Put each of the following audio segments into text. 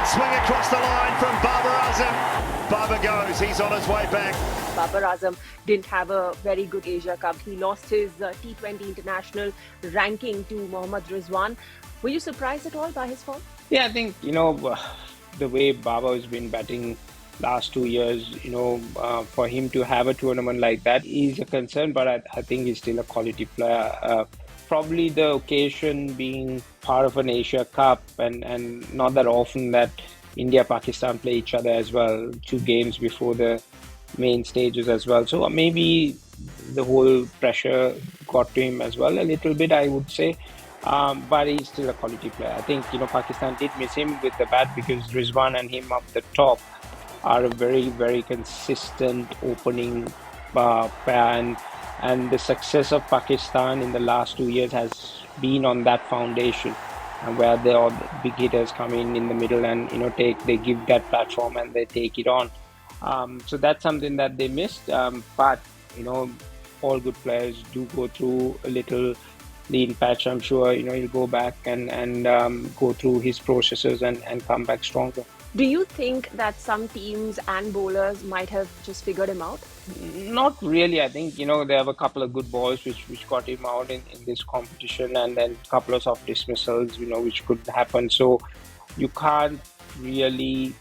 swing across the line from Babar Azam. Babar goes, he's on his way back. Babar Azam didn't have a very good Asia Cup. He lost his T20 international ranking to Mohammad Rizwan. Were you surprised at all by his form? Yeah, I think, the way Babar has been batting last 2 years, for him to have a tournament like that is a concern, but I think he's still a quality player. Probably the occasion being part of an Asia Cup and not that often that India-Pakistan play each other as well, 2 games before the main stages as well. So maybe the whole pressure got to him as well a little bit, I would say. But he's still a quality player. I think, Pakistan did miss him with the bat because Rizwan and him up the top are a very, very consistent opening pair. And the success of Pakistan in the last 2 years has been on that foundation, and where all the big hitters come in the middle and they give that platform and they take it on. So that's something that they missed. But all good players do go through a little lean patch. I'm sure he'll go back and go through his processes and come back stronger. Do you think that some teams and bowlers might have just figured him out? Not really. I think, they have a couple of good balls which got him out in this competition, and then a couple of soft dismissals, which could happen. So you can't really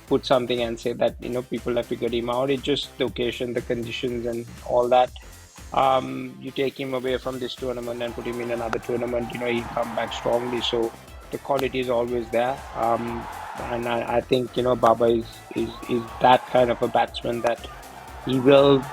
put something and say that, people have figured him out. It's just the occasion, the conditions and all that. You take him away from this tournament and put him in another tournament, he'll come back strongly. So the quality is always there. And I think, Babar is that kind of a batsman that he will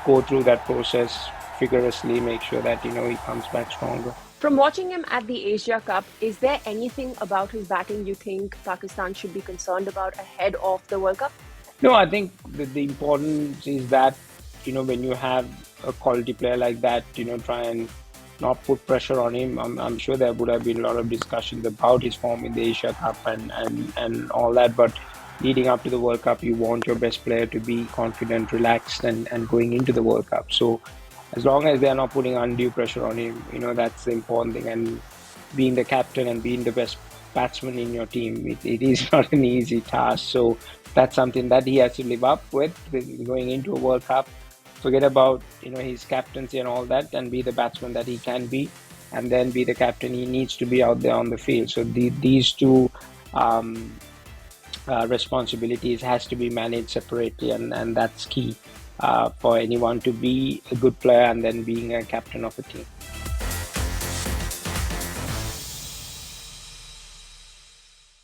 go through that process vigorously, make sure that, he comes back stronger. From watching him at the Asia Cup, is there anything about his batting you think Pakistan should be concerned about ahead of the World Cup? No, I think the importance is that, when you have a quality player like that, try and not put pressure on him. I'm sure there would have been a lot of discussions about his form in the Asia Cup and all that, but leading up to the World Cup, you want your best player to be confident, relaxed and going into the World Cup. So as long as they're not putting undue pressure on him, that's the important thing. And being the captain and being the best batsman in your team, it is not an easy task. So that's something that he has to live up with going into a World Cup. Forget about his captaincy and all that, and be the batsman that he can be, and then be the captain he needs to be out there on the field. So these two responsibilities has to be managed separately, and that's key for anyone to be a good player and then being a captain of a team.